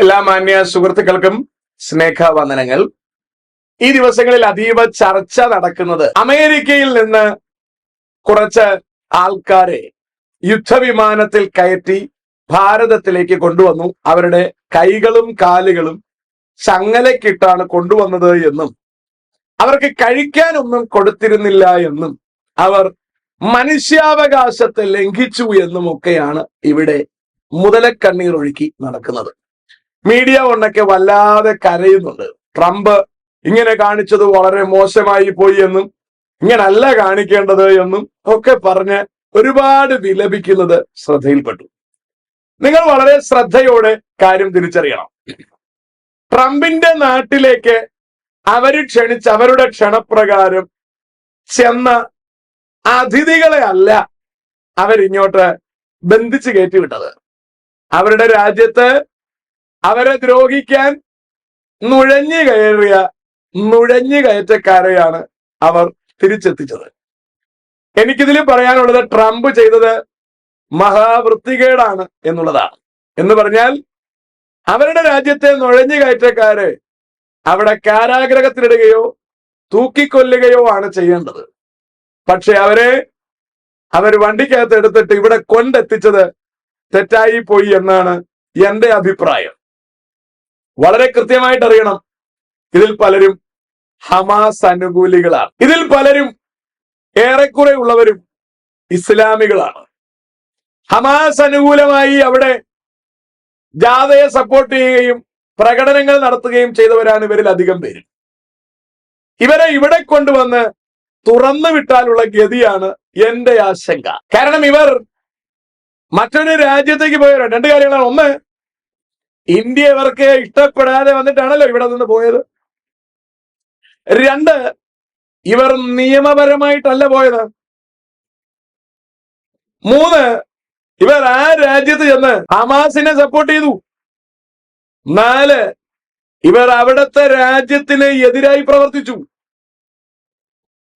എല്ലാ മാന്യ സുഹൃത്തുക്കൾക്കും സ്നേഹവന്ദനങ്ങൾ. ഈ ദിവസങ്ങളിൽ അതീവ ചർച്ച നടക്കുന്നത് അമേരിക്കയിൽ നിന്ന് കുറച്ച് ആൾക്കാരെ യുദ്ധവിമാനത്തിൽ കയറ്റി ഭാരതത്തിലേക്ക് കൊണ്ടുവന്നു. അവരുടെ കൈകളും കാലുകളും ചങ്ങലക്കിട്ടാണ് കൊണ്ടുവന്നത് എന്നും അവർക്ക് കഴിക്കാനൊന്നും കൊടുത്തിരുന്നില്ല എന്നും അവർ മനുഷ്യാവകാശത്തെ ലംഘിച്ചു എന്നുമൊക്കെയാണ് ഇവിടെ മുതലക്കണ്ണീർ ഒഴുക്കി നടക്കുന്നത്. മീഡിയ കൊണ്ടൊക്കെ വല്ലാതെ കരയുന്നുണ്ട്. ട്രംപ് ഇങ്ങനെ കാണിച്ചത് വളരെ മോശമായി പോയി എന്നും ഇങ്ങനല്ല കാണിക്കേണ്ടത് എന്നും ഒക്കെ പറഞ്ഞ് ഒരുപാട് വിലപിക്കുന്നത് ശ്രദ്ധയിൽപ്പെട്ടു. നിങ്ങൾ വളരെ ശ്രദ്ധയോടെ കാര്യം തിരിച്ചറിയണം. ട്രംപിന്റെ നാട്ടിലേക്ക് അവര് ക്ഷണിച്ച് അവരുടെ ക്ഷണപ്രകാരം ചെന്ന അതിഥികളെ അല്ല അവരിങ്ങോട്ട് ബന്ധിച്ച് കയറ്റിവിട്ടത്. അവരുടെ രാജ്യത്ത് അവരെ ദ്രോഹിക്കാൻ നുഴഞ്ഞു കയറ്റക്കാരെയാണ് അവർ തിരിച്ചെത്തിച്ചത്. എനിക്കിതിൽ പറയാനുള്ളത് ട്രംപ് ചെയ്തത് മഹാവൃത്തികേടാണ് എന്നുള്ളതാണ്. എന്ന് പറഞ്ഞാൽ അവരുടെ രാജ്യത്തെ നുഴഞ്ഞു കയറ്റക്കാരെ അവിടെ കാരാഗ്രഹത്തിലിടുകയോ തൂക്കിക്കൊല്ലുകയോ ആണ് ചെയ്യേണ്ടത്. പക്ഷെ അവർ വണ്ടിക്കകത്ത് എടുത്തിട്ട് ഇവിടെ കൊണ്ടെത്തിച്ചത് തെറ്റായി പോയി എന്നാണ് എന്റെ അഭിപ്രായം. വളരെ കൃത്യമായിട്ട് അറിയണം, ഇതിൽ പലരും ഹമാസ് അനുകൂലികളാണ്. ഇതിൽ പലരും ഏറെക്കുറെ ഉള്ളവരും ഇസ്ലാമികളാണ്. ഹമാസ് അനുകൂലമായി അവിടെ ജാഥയെ സപ്പോർട്ട് ചെയ്യുകയും പ്രകടനങ്ങൾ നടത്തുകയും ചെയ്തവരാണ് ഇവരിൽ അധികം പേര്. ഇവരെ ഇവിടെ കൊണ്ടുവന്ന് തുറന്നു വിട്ടാലുള്ള ഗതിയാണ് എന്റെ ആശങ്ക. കാരണം ഇവർ മറ്റൊരു രാജ്യത്തേക്ക് പോയ രണ്ട് കാര്യങ്ങളാണ്. ഒന്ന്, ഇന്ത്യ ഇവർക്ക് ഇഷ്ടപ്പെടാതെ വന്നിട്ടാണല്ലോ ഇവിടെ നിന്ന് പോയത്. രണ്ട്, ഇവർ നിയമപരമായിട്ടല്ല പോയത്. മൂന്ന്, ഇവർ ആ രാജ്യത്ത് ചെന്ന് ഹമാസിനെ സപ്പോർട്ട് ചെയ്തു. നാല്, ഇവർ അവിടുത്തെ രാജ്യത്തിന് എതിരായി പ്രവർത്തിച്ചു.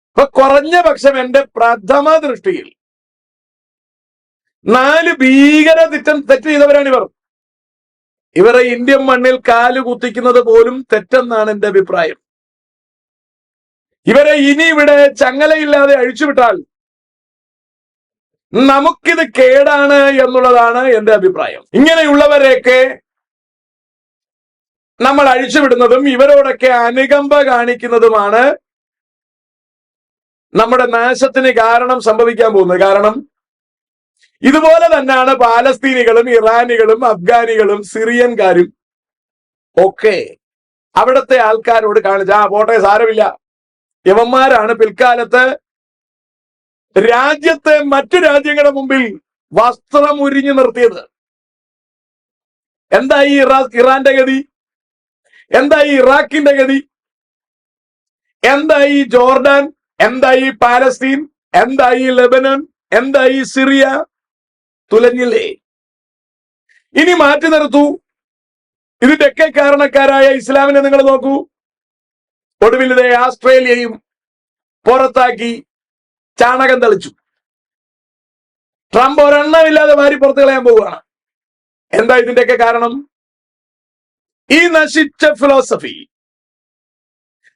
ഇപ്പൊ കുറഞ്ഞ പക്ഷം എന്റെ പ്രഥമ ദൃഷ്ടിയിൽ 4 ഭീകര തെറ്റ് ചെയ്തവരാണ് ഇവർ. ഇവരെ ഇന്ത്യൻ മണ്ണിൽ കാല് കുത്തിക്കുന്നത് പോലും തെറ്റെന്നാണ് എന്റെ അഭിപ്രായം. ഇവരെ ഇനി ഇവിടെ ചങ്ങലയില്ലാതെ അഴിച്ചുവിട്ടാൽ നമുക്കിത് കേടാണ് എന്നുള്ളതാണ് എന്റെ അഭിപ്രായം. ഇങ്ങനെയുള്ളവരെയൊക്കെ നമ്മൾ അഴിച്ചുവിടുന്നതും ഇവരോടൊക്കെ അനുകമ്പ കാണിക്കുന്നതുമാണ് നമ്മുടെ നാശത്തിന് കാരണം സംഭവിക്കാൻ പോകുന്നത്. കാരണം ഇതുപോലെ തന്നെയാണ് പാലസ്തീനികളും ഇറാനികളും അഫ്ഗാനികളും സിറിയൻകാരും ഒക്കെ അവിടുത്തെ ആൾക്കാരോട് കാണിച്ച പോട്ടെ സാരമില്ല, യവന്മാരാണ് പിൽക്കാലത്ത് രാജ്യത്തെ മറ്റു രാജ്യങ്ങളുടെ മുമ്പിൽ വസ്ത്രം ഉരിഞ്ഞു നിർത്തിയത്. എന്തായി ഇറാന്റെ ഗതി? എന്തായി ഇറാഖിന്റെ ഗതി? എന്തായി ജോർഡാൻ? എന്തായി പാലസ്തീൻ? എന്തായി ലെബനൻ? എന്തായി സിറിയ? തുലഞ്ഞില്ലേ? ഇനി മാറ്റി നിർത്തൂ. ഇതിന്റെയൊക്കെ കാരണക്കാരായ ഇസ്ലാമിനെ നിങ്ങൾ നോക്കൂ. ഒടുവിൽ ഇതേ ആസ്ട്രേലിയയും പുറത്താക്കി ചാണകം തളിച്ചു. ട്രംപ് ഒരെണ്ണമില്ലാതെ വാരി പുറത്തു കളയാൻ പോവുകയാണ്. എന്താ ഇതിന്റെയൊക്കെ കാരണം? ഈ നശിച്ച ഫിലോസഫി,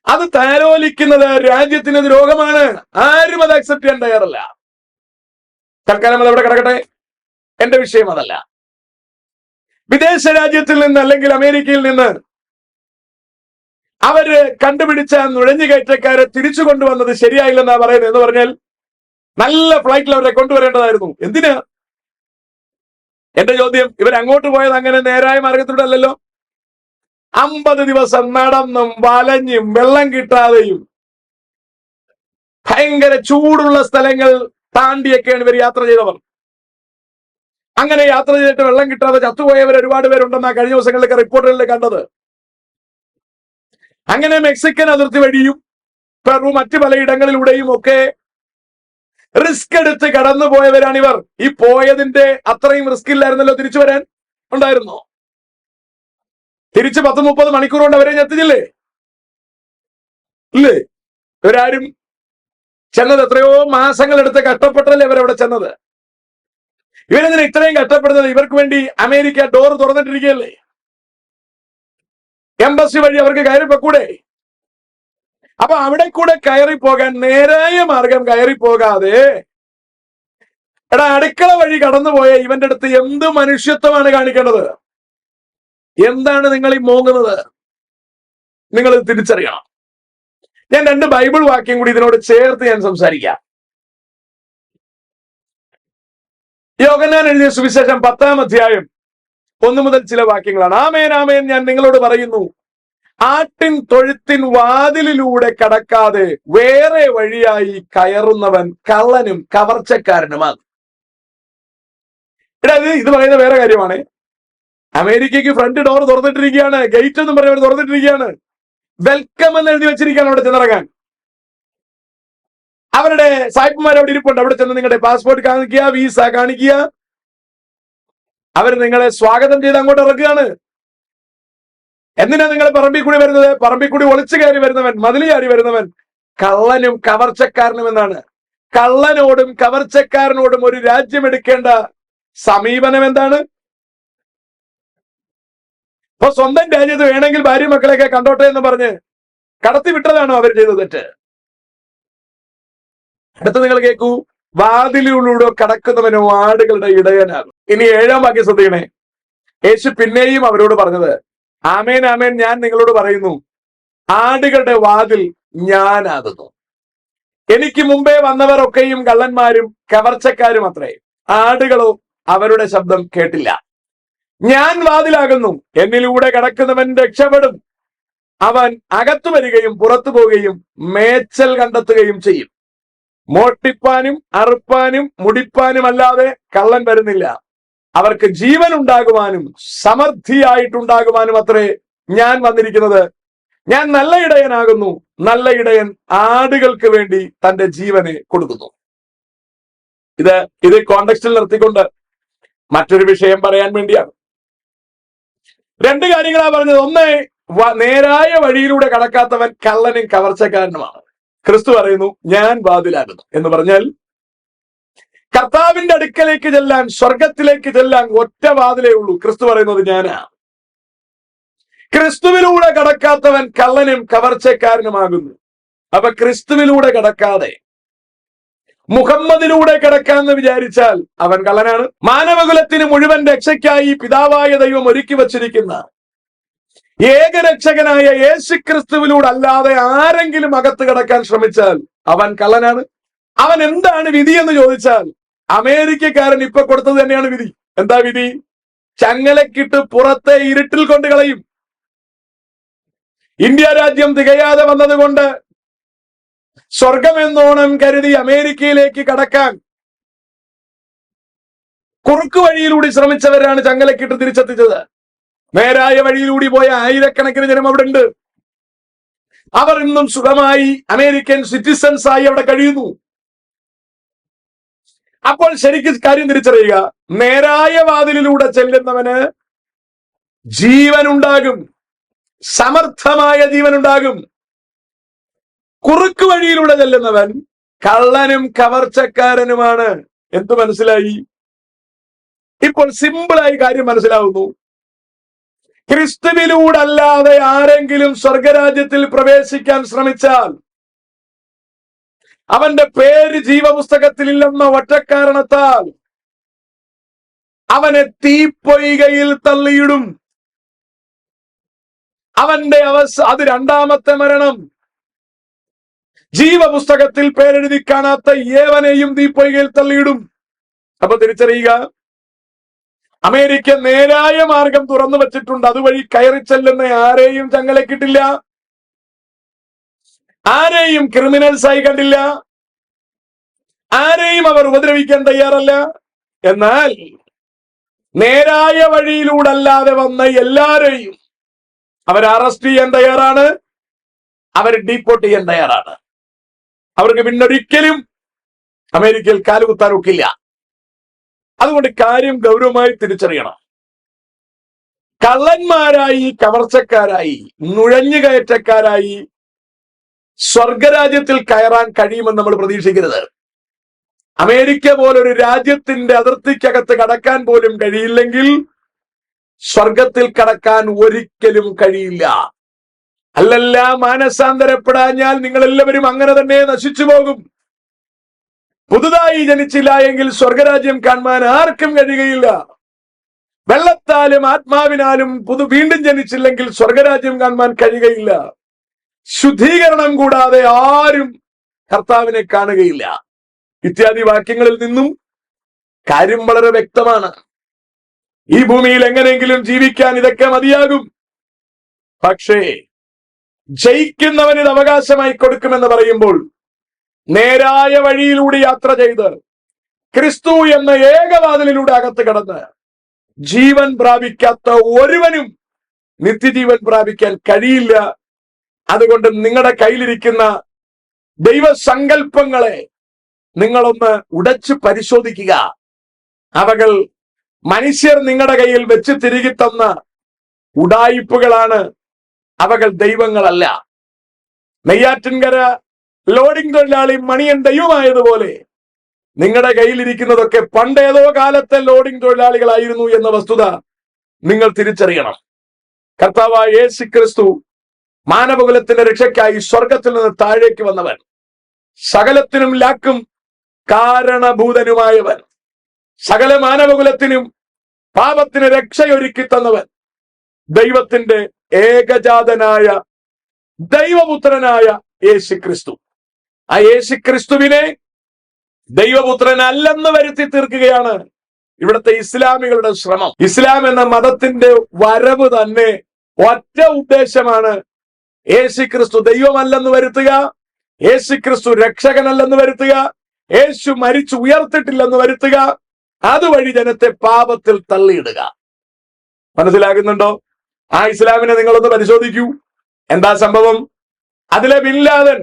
അത് താലോലിക്കുന്നത് രാജ്യത്തിന് ദ്രോഹമാണ്. ആരും അത് അക്സെപ്റ്റ് ചെയ്യാൻ തയ്യാറല്ല. തൽക്കാലം അത് അവിടെ കിടക്കട്ടെ, എന്റെ വിഷയം അതല്ല. വിദേശ രാജ്യത്തിൽ നിന്ന് അല്ലെങ്കിൽ അമേരിക്കയിൽ നിന്ന് അവര് കണ്ടുപിടിച്ച നുഴഞ്ഞുകയറ്റക്കാരെ തിരിച്ചു കൊണ്ടുവന്നത് ശരിയായില്ലെന്നാ പറയുന്നത്. എന്ന് പറഞ്ഞാൽ നല്ല ഫ്ലൈറ്റിൽ അവരെ കൊണ്ടുവരേണ്ടതായിരുന്നു. എന്തിനാ? എന്റെ ചോദ്യം, ഇവരങ്ങോട്ട് പോയത് അങ്ങനെ നേരായ മാർഗത്തിലൂടെ അല്ലല്ലോ. 50 ദിവസം നടന്നും വലഞ്ഞും വെള്ളം കിട്ടാതെയും ഭയങ്കര ചൂടുള്ള സ്ഥലങ്ങൾ താണ്ടിയൊക്കെയാണ് ഇവർ യാത്ര ചെയ്തവർ. അങ്ങനെ യാത്ര ചെയ്തിട്ട് വെള്ളം കിട്ടാതെ ചത്തുപോയവർ ഒരുപാട് പേരുണ്ടെന്നാ കഴിഞ്ഞ ദിവസങ്ങളിലൊക്കെ റിപ്പോർട്ടുകളിൽ കണ്ടത്. അങ്ങനെ മെക്സിക്കൻ അതിർത്തി വഴിയും പെറു മറ്റു പലയിടങ്ങളിലൂടെയും ഒക്കെ റിസ്ക് എടുത്ത് കടന്നു പോയവരാണിവർ. ഈ പോയതിന്റെ അത്രയും റിസ്ക് ഇല്ലായിരുന്നല്ലോ തിരിച്ചു വരാൻ ഉണ്ടായിരുന്നോ? തിരിച്ച് 10-30 മണിക്കൂർ കൊണ്ട് അവരെ എത്തിച്ചില്ലേ? ഇല്ലേ? ഇവരാരും ചെന്നത് എത്രയോ മാസങ്ങൾ എടുത്ത് കഷ്ടപ്പെട്ടല്ലേ ഇവരവിടെ ചെന്നത്. ഇവരെന്തിനാ ഇത്രയും കഷ്ടപ്പെടുന്നത്? ഇവർക്ക് വേണ്ടി അമേരിക്ക ഡോർ തുറന്നിട്ടിരിക്കുകയല്ലേ. എംബസി വഴി അവർക്ക് കയറിപ്പോക്കൂടെ? അപ്പൊ അവിടെ കൂടെ കയറിപ്പോകാൻ നേരായ മാർഗം കയറിപ്പോകാതെ എടാ അടുക്കള വഴി കടന്നുപോയ ഇവന്റെ അടുത്ത് എന്ത് മനുഷ്യത്വമാണ് കാണിക്കേണ്ടത്? എന്താണ് നിങ്ങൾ ഈ മോങ്ങുന്നത്? നിങ്ങൾ തിരിച്ചറിയണം. ഞാൻ 2 ബൈബിൾ വാക്യം കൂടി ഇതിനോട് ചേർത്ത് ഞാൻ സംസാരിക്കാം. യോഹന്നാൻ എഴുതിയ സുവിശേഷം 10-ാം അധ്യായം 1 മുതൽ ചില വാക്യങ്ങളാണ്. ആമേൻ ആമേൻ ഞാൻ നിങ്ങളോട് പറയുന്നു, ആട്ടിൻ തൊഴുത്തിൻ വാതിലിലൂടെ കടക്കാതെ വേറെ വഴിയായി കയറുന്നവൻ കള്ളനും കവർച്ചക്കാരനുമാണ്. ഇത് പറയുന്ന വേറെ കാര്യമാണ്. അമേരിക്കയ്ക്ക് ഫ്രണ്ട് ഡോർ തുറന്നിട്ടിരിക്കുകയാണ്, ഗേറ്റ് എന്നും പറയുന്നത് തുറന്നിട്ടിരിക്കുകയാണ്, വെൽക്കം എന്ന് എഴുതി വെച്ചിരിക്കുകയാണ് അവിടെ ചെന്നിറങ്ങാൻ. അവരുടെ സായിപ്പുമാർ അവിടെ ഇരിപ്പുണ്ട്. അവിടെ ചെന്ന് നിങ്ങളുടെ പാസ്പോർട്ട് കാണിക്കുക, വീസ കാണിക്കുക, അവർ നിങ്ങളെ സ്വാഗതം ചെയ്ത് അങ്ങോട്ട് ഇറക്കുകയാണ്. എന്തിനാ നിങ്ങൾ പറമ്പിൽ കൂടി വരുന്നത്? പറമ്പിൽ കൂടി ഒളിച്ചു കയറി വരുന്നവൻ, മതിൽ ചാടി വരുന്നവൻ കള്ളനും കവർച്ചക്കാരനും എന്നാണ്. കള്ളനോടും കവർച്ചക്കാരനോടും ഒരു രാജ്യം എടുക്കേണ്ട സമീപനം എന്താണ്? അപ്പൊ സ്വന്തം രാജ്യത്ത് വേണമെങ്കിൽ ഭാര്യ മക്കളെയൊക്കെ കണ്ടോട്ടെ എന്ന് പറഞ്ഞ് കടത്തി വിട്ടതാണോ അവർ ചെയ്ത തെറ്റ്? അടുത്ത് നിങ്ങൾ കേൾക്കൂ, വാതിലിലൂടെ കടക്കുന്നവനോ ആടുകളുടെ ഇടയനാകും. ഇനി 7-ാം വാക്യം ശ്രദ്ധിക്കണേ. യേശു പിന്നെയും അവരോട് പറഞ്ഞത്, ആമേൻ ആമേൻ ഞാൻ നിങ്ങളോട് പറയുന്നു, ആടുകളുടെ വാതിൽ ഞാനാകുന്നു. എനിക്ക് മുമ്പേ വന്നവർ ഒക്കെയും കള്ളന്മാരും കവർച്ചക്കാരും അത്രേ, ആടുകളോ അവരുടെ ശബ്ദം കേട്ടില്ല. ഞാൻ വാതിലാകുന്നു, എന്നിലൂടെ കടക്കുന്നവൻ രക്ഷപ്പെടും. അവൻ അകത്തു വരികയും പുറത്തു പോവുകയും മേച്ചൽ കണ്ടെത്തുകയും ചെയ്യും. മോഷ്ടിപ്പാനും അറുപ്പാനും മുടിപ്പാനും അല്ലാതെ കള്ളൻ വരുന്നില്ല. അവർക്ക് ജീവൻ ഉണ്ടാകുവാനും സമൃദ്ധിയായിട്ടുണ്ടാകുവാനും അത്രേ ഞാൻ വന്നിരിക്കുന്നത്. ഞാൻ നല്ല ഇടയനാകുന്നു. നല്ല ഇടയൻ ആടുകൾക്ക് വേണ്ടി തന്റെ ജീവനെ കൊടുക്കുന്നു. ഇത് കോണ്ടെക്സ്റ്റിൽ നിർത്തിക്കൊണ്ട് മറ്റൊരു വിഷയം പറയാൻ വേണ്ടിയാണ്. 2 കാര്യങ്ങളാ പറഞ്ഞത്. ഒന്ന്, നേരായ വഴിയിലൂടെ കടക്കാത്തവൻ കള്ളനും കവർച്ചക്കാരനുമാണ്. ക്രിസ്തു പറയുന്നു, ഞാൻ വാതിലാകുന്നു എന്ന് പറഞ്ഞാൽ കർത്താവിന്റെ അടുക്കലേക്ക് ചെല്ലാൻ, സ്വർഗത്തിലേക്ക് ചെല്ലാൻ ഒറ്റ വാതിലേ ഉള്ളൂ. ക്രിസ്തു പറയുന്നത് ഞാനാ. ക്രിസ്തുവിലൂടെ കടക്കാത്തവൻ കള്ളനും കവർച്ചക്കാരനുമാകുന്നു. അപ്പൊ ക്രിസ്തുവിലൂടെ കടക്കാതെ മുഹമ്മദിലൂടെ കടക്കാമെന്ന് വിചാരിച്ചാൽ അവൻ കള്ളനാണ്. മാനവകുലത്തിന് മുഴുവൻ രക്ഷയ്ക്കായി പിതാവായ ദൈവം ഒരുക്കി വച്ചിരിക്കുന്ന ഏകരക്ഷകനായ യേശുക്രിസ്തുവിലൂടെ അല്ലാതെ ആരെങ്കിലും അകത്ത് കടക്കാൻ ശ്രമിച്ചാൽ അവൻ കള്ളനാണ്. അവൻ എന്താണ് വിധി എന്ന് ചോദിച്ചാൽ അമേരിക്കക്കാരൻ ഇപ്പൊ കൊടുത്തത് തന്നെയാണ് വിധി. എന്താ വിധി? ചങ്ങലക്കിട്ട് പുറത്തെ ഇരുട്ടിൽ കൊണ്ട് കളയും. ഇന്ത്യ രാജ്യം തികയാതെ വന്നതുകൊണ്ട് സ്വർഗമെന്നോണം കരുതി അമേരിക്കയിലേക്ക് കടക്കാൻ കുറുക്കു വഴിയിലൂടെ ശ്രമിച്ചവരാണ് ചങ്ങലക്കിട്ട് തിരിച്ചെത്തിച്ചത്. നേരായ വഴിയിലൂടെ പോയ ആയിരക്കണക്കിന് ജനം അവിടെ ഉണ്ട്. അവർ ഇന്നും സുഖമായി അമേരിക്കൻ സിറ്റിസൺസ് ആയി അവിടെ കഴിയുന്നു. അപ്പോൾ ശരിക്കും കാര്യം തിരിച്ചറിയുക, നേരായ വാതിലിലൂടെ ചെല്ലുന്നവന് ജീവനുണ്ടാകും, സമർത്ഥമായ ജീവനുണ്ടാകും. കുറുക്കു വഴിയിലൂടെ ചെല്ലുന്നവൻ കള്ളനും കവർച്ചക്കാരനുമാണ്. എന്തു മനസ്സിലായി? ഇപ്പോൾ സിമ്പിളായി കാര്യം മനസ്സിലാവുന്നു. ക്രിസ്തുവിലൂടെ അല്ലാതെ ആരെങ്കിലും സ്വർഗരാജ്യത്തിൽ പ്രവേശിക്കാൻ ശ്രമിച്ചാൽ അവന്റെ പേര് ജീവപുസ്തകത്തിൽ ഇല്ലെന്ന ഒറ്റക്കാരണത്താൽ അവനെ തീപ്പൊയ്കയിൽ തള്ളിയിടും. അവന്റെ അത് 2ാമത്തെ മരണം. ജീവപുസ്തകത്തിൽ പേരെഴുതി കാണാത്ത ഏവനെയും തീപ്പൊയ്കയിൽ തള്ളിയിടും. അപ്പൊ തിരിച്ചറിയുക, അമേരിക്ക നേരായ മാർഗം തുറന്നു വെച്ചിട്ടുണ്ട്. അതുവഴി കയറി ചെല്ലുന്ന ആരെയും ചങ്ങലക്കിട്ടില്ല, ആരെയും ക്രിമിനൽസായി കണ്ടില്ല, ആരെയും അവർ ഉപദ്രവിക്കാൻ തയ്യാറല്ല. എന്നാൽ നേരായ വഴിയിലൂടെ അല്ലാതെ വന്ന എല്ലാരെയും അവർ അറസ്റ്റ് ചെയ്യാൻ തയ്യാറാണ്, അവർ ഡീപ്പോർട്ട് ചെയ്യാൻ തയ്യാറാണ്. അവർക്ക് പിന്നൊരിക്കലും അമേരിക്കയിൽ കാലുകുത്താൻ ഒക്കില്ല. അതുകൊണ്ട് കാര്യം ഗൗരവമായി തിരിച്ചറിയണം. കള്ളന്മാരായി, കവർച്ചക്കാരായി, നുഴഞ്ഞുകയറ്റക്കാരായി സ്വർഗരാജ്യത്തിൽ കയറാൻ കഴിയുമെന്ന് നമ്മൾ പ്രതീക്ഷിക്കരുത്. അമേരിക്ക പോലൊരു രാജ്യത്തിന്റെ അതിർത്തിക്കകത്ത് കടക്കാൻ പോലും കഴിയില്ലെങ്കിൽ സ്വർഗത്തിൽ കടക്കാൻ ഒരിക്കലും കഴിയില്ല. അല്ലല്ല, മാനസാന്തരപ്പെടാഞ്ഞാൽ നിങ്ങൾ എല്ലാവരും അങ്ങനെ തന്നെ നശിച്ചു പോകും. പുതുതായി ജനിച്ചില്ല എങ്കിൽ സ്വർഗരാജ്യം കാണുവാൻ ആർക്കും കഴിയുകയില്ല. വെള്ളത്താലും ആത്മാവിനാലും വീണ്ടും ജനിച്ചില്ലെങ്കിൽ സ്വർഗരാജ്യം കാണുവാൻ കഴിയുകയില്ല. ശുദ്ധീകരണം കൂടാതെ ആരും കർത്താവിനെ കാണുകയില്ല. ഇത്യാദി വാക്യങ്ങളിൽ നിന്നും കാര്യം വളരെ വ്യക്തമാണ്. ഈ ഭൂമിയിൽ എങ്ങനെയെങ്കിലും ജീവിക്കാൻ ഇതൊക്കെ മതിയാകും. പക്ഷേ ജയിക്കുന്നവന് ഇത് അവകാശമായി കൊടുക്കുമെന്ന് പറയുമ്പോൾ നേരായ വഴിയിലൂടെ യാത്ര ചെയ്ത് ക്രിസ്തു എന്ന ഏകവാതിലിലൂടെ അകത്ത് കടന്ന് ജീവൻ പ്രാപിക്കാത്ത ഒരുവനും നിത്യജീവൻ പ്രാപിക്കാൻ കഴിയില്ല. അതുകൊണ്ട് നിങ്ങളുടെ കയ്യിലിരിക്കുന്ന ദൈവസങ്കല്പങ്ങളെ നിങ്ങളൊന്ന് ഉടച്ചു പരിശോധിക്കുക. അവകൾ മനുഷ്യർ നിങ്ങളുടെ കയ്യിൽ വെച്ച് തിരികെ തന്ന ഉഡായിപ്പുകളാണ്, അവകൾ ദൈവങ്ങളല്ല. നെയ്യാറ്റിൻകര ലോഡിംഗ് തൊഴിലാളി മണിയൻ ദൈവമായതുപോലെ നിങ്ങളുടെ കയ്യിലിരിക്കുന്നതൊക്കെ പണ്ടേതോ കാലത്തെ ലോഡിംഗ് തൊഴിലാളികളായിരുന്നു എന്ന വസ്തുത നിങ്ങൾ തിരിച്ചറിയണം. കർത്താവായ യേശു ക്രിസ്തു മാനവകുലത്തിന്റെ രക്ഷയ്ക്കായി സ്വർഗത്തിൽ നിന്ന് താഴേക്ക് വന്നവൻ, സകലത്തിനും ലാക്കും കാരണഭൂതനുമായവൻ, സകല മാനവകുലത്തിനും പാപത്തിന് രക്ഷയൊരുക്കി തന്നവൻ, ദൈവത്തിന്റെ ഏകജാതനായ ദൈവപുത്രനായ യേശു ക്രിസ്തു. ആ യേശു ക്രിസ്തുവിനെ ദൈവപുത്രനല്ലെന്ന് വരുത്തി തീർക്കുകയാണ് ഇവിടുത്തെ ഇസ്ലാമികളുടെ ശ്രമം. ഇസ്ലാം എന്ന മതത്തിന്റെ വരവ് തന്നെ ഒറ്റ ഉദ്ദേശമാണ്: യേശു ക്രിസ്തു ദൈവമല്ലെന്ന് വരുത്തുക, യേശു ക്രിസ്തു രക്ഷകനല്ലെന്ന് വരുത്തുക, യേശു മരിച്ചു ഉയർത്തിട്ടില്ലെന്ന് വരുത്തുക, അതുവഴി ജനത്തെ പാപത്തിൽ തള്ളിയിടുക. മനസ്സിലാകുന്നുണ്ടോ? ആ ഇസ്ലാമിനെ നിങ്ങളൊന്ന് പരിശോധിക്കൂ. എന്താ സംഭവം? അതിലെ ബിൻ ലാദൻ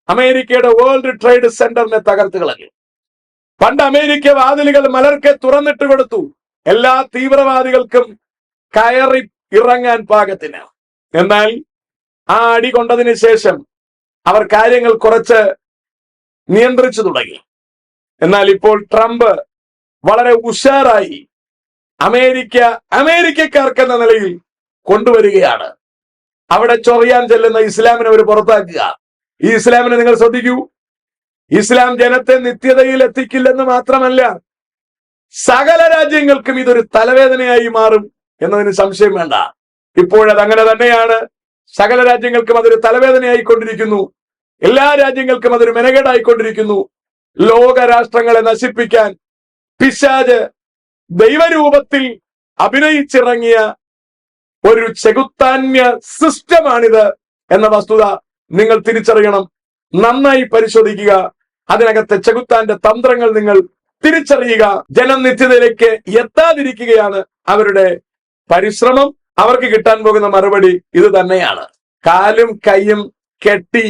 അമേരിക്കയുടെ വേൾഡ് ട്രേഡ് സെന്ററിനെ തകർത്ത് കളഞ്ഞു. പണ്ട് അമേരിക്ക വാതിലുകൾ മലർക്കെ തുറന്നിട്ട് കൊടുത്തു എല്ലാ തീവ്രവാദികൾക്കും കയറി ഇറങ്ങാൻ പാകത്തിന്. എന്നാൽ ആ അടി കൊണ്ടതിന് ശേഷം അവർ കാര്യങ്ങൾ കുറച്ച് നിയന്ത്രിച്ചു തുടങ്ങി. എന്നാൽ ഇപ്പോൾ ട്രംപ് വളരെ ഉഷാറായി അമേരിക്കക്കാർക്കെന്ന നിലയിൽ കൊണ്ടുവരികയാണ്. അവിടെ ചൊറിയാൻ ചെല്ലുന്ന ഇസ്ലാമിനെ അവർ പുറത്താക്കുക. ഈ ഇസ്ലാമിനെ നിങ്ങൾ ശ്രദ്ധിക്കൂ. ഇസ്ലാം ജനത്തെ നിത്യതയിൽ എത്തിക്കില്ലെന്ന് മാത്രമല്ല, സകല രാജ്യങ്ങൾക്കും ഇതൊരു തലവേദനയായി മാറും എന്നതിന് സംശയം വേണ്ട. ഇപ്പോഴത് അങ്ങനെ തന്നെയാണ്. സകല രാജ്യങ്ങൾക്കും അതൊരു തലവേദനയായിക്കൊണ്ടിരിക്കുന്നു. എല്ലാ രാജ്യങ്ങൾക്കും അതൊരു മെനകേടായിക്കൊണ്ടിരിക്കുന്നു. ലോക രാഷ്ട്രങ്ങളെ നശിപ്പിക്കാൻ പിശാച് ദൈവരൂപത്തിൽ അഭിനയിച്ചിറങ്ങിയ ഒരു ചെകുത്താന്യ സിസ്റ്റമാണിത് എന്ന വസ്തുത നിങ്ങൾ തിരിച്ചറിയണം. നന്നായി പരിശോധിക്കുക. അതിനകത്തെ ചെകുത്താന്റെ തന്ത്രങ്ങൾ നിങ്ങൾ തിരിച്ചറിയുക. ജനം നിത്യതയിലേക്ക് എത്താതിരിക്കുകയാണ് അവരുടെ പരിശ്രമം. അവർക്ക് കിട്ടാൻ പോകുന്ന മറുപടി ഇത് തന്നെയാണ്: കാലും കൈയും കെട്ടി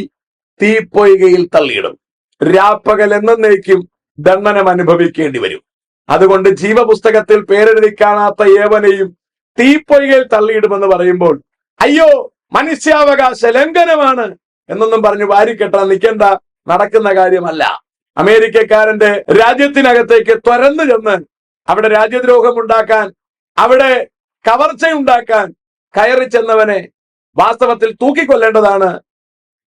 തീപ്പൊയ്കയിൽ തള്ളിയിടും. രാപ്പകൽ എന്നേക്കും ദണ്ഡനം അനുഭവിക്കേണ്ടി വരും. അതുകൊണ്ട് ജീവപുസ്തകത്തിൽ പേരെഴുതി കാണാത്ത ഏവനെയും തീപ്പൊയ്കയിൽ തള്ളിയിടുമെന്ന് പറയുമ്പോൾ അയ്യോ മനുഷ്യാവകാശ ലംഘനമാണ് എന്നൊന്നും പറഞ്ഞു വാരിക്കെട്ടാൻ നിൽക്കേണ്ട. നടക്കുന്ന കാര്യമല്ല. അമേരിക്കക്കാരന്റെ രാജ്യത്തിനകത്തേക്ക് തുരന്നു ചെന്ന് അവിടെ രാജ്യദ്രോഹം ഉണ്ടാക്കാൻ, അവിടെ കവർച്ചയുണ്ടാക്കാൻ കയറി ചെന്നവനെ വാസ്തവത്തിൽ തൂക്കിക്കൊല്ലേണ്ടതാണ്.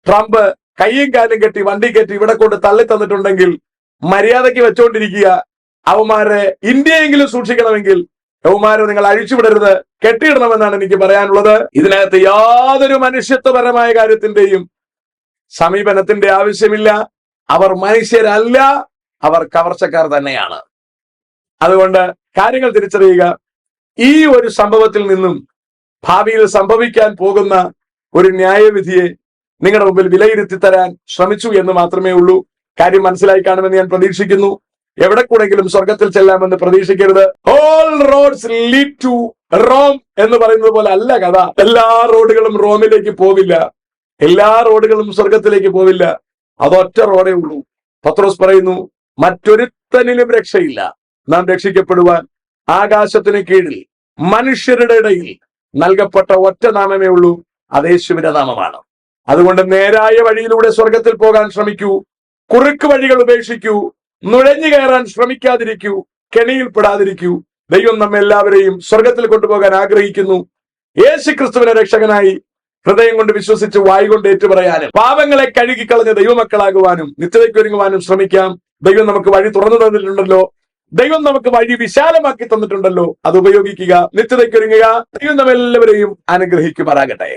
ട്രംപ് കയ്യും കാലും കെട്ടി വണ്ടി കെട്ടി ഇവിടെ കൊണ്ട് തള്ളി തന്നിട്ടുണ്ടെങ്കിൽ മര്യാദയ്ക്ക് വെച്ചോണ്ടിരിക്കുക. അവന്മാരെ ഇന്ത്യയെങ്കിലും സൂക്ഷിക്കണമെങ്കിൽ അവന്മാരെ നിങ്ങൾ അഴിച്ചുവിടരുത്, കെട്ടിയിടണമെന്നാണ് എനിക്ക് പറയാനുള്ളത്. ഇതിനകത്ത് യാതൊരു മനുഷ്യത്വപരമായ കാര്യത്തിന്റെയും സമീപനത്തിന്റെ ആവശ്യമില്ല. അവർ മനുഷ്യരല്ല, അവർ കവർച്ചക്കാർ തന്നെയാണ്. അതുകൊണ്ട് കാര്യങ്ങൾ തിരിച്ചറിയുക. ഈ ഒരു സംഭവത്തിൽ നിന്നും ഭാവിയിൽ സംഭവിക്കാൻ പോകുന്ന ഒരു ന്യായവിധിയെ നിങ്ങളുടെ മുമ്പിൽ വിലയിരുത്തി തരാൻ ശ്രമിച്ചു എന്ന് മാത്രമേ ഉള്ളൂ. കാര്യം മനസ്സിലായി കാണുമെന്ന് ഞാൻ പ്രതീക്ഷിക്കുന്നു. എവിടെ കൂടെങ്കിലും സ്വർഗത്തിൽ ചെല്ലാമെന്ന് പ്രതീക്ഷിക്കരുത്. All roads lead to Rome എന്ന് പറയുന്നത് പോലെ അല്ല കഥ. എല്ലാ റോഡുകളും റോമിലേക്ക് പോവില്ല, എല്ലാ റോഡുകളും സ്വർഗത്തിലേക്ക് പോവില്ല. അതൊറ്റ റോഡേ ഉള്ളൂ. പത്രോസ് പറയുന്നു, മറ്റൊരുത്തനിലും രക്ഷയില്ല. നാം രക്ഷിക്കപ്പെടുവാൻ ആകാശത്തിന് കീഴിൽ മനുഷ്യരുടെ ഇടയിൽ നൽകപ്പെട്ട ഒറ്റ നാമമേ ഉള്ളൂ, അത് യേശുവിന്റെ നാമമാണ്. അതുകൊണ്ട് നേരായ വഴിയിലൂടെ സ്വർഗത്തിൽ പോകാൻ ശ്രമിക്കൂ. കുറുക്ക് വഴികൾ ഉപേക്ഷിക്കൂ. നുഴഞ്ഞു കയറാൻ ശ്രമിക്കാതിരിക്കൂ. കെണിയിൽപ്പെടാതിരിക്കൂ. ദൈവം നമ്മെ എല്ലാവരെയും സ്വർഗത്തിൽ കൊണ്ടുപോകാൻ ആഗ്രഹിക്കുന്നു. യേശു ക്രിസ്തുവിനെ രക്ഷകനായി ഹൃദയം കൊണ്ട് വിശ്വസിച്ച് വായ് കൊണ്ട് ഏറ്റുപറയാനും പാപങ്ങളെ കഴുകിക്കളഞ്ഞ ദൈവമക്കളാകുവാനും നിത്യതയ്ക്കൊരുങ്ങുവാനും ശ്രമിക്കാം. ദൈവം നമുക്ക് വഴി തുറന്നു തന്നിട്ടുണ്ടല്ലോ. ദൈവം നമുക്ക് വഴി വിശാലമാക്കി തന്നിട്ടുണ്ടല്ലോ. അത് ഉപയോഗിക്കുക, നിത്യതയ്ക്കൊരുങ്ങുക. ദൈവം നമ്മെല്ലാവരെയും അനുഗ്രഹിക്കുമാറാകട്ടെ.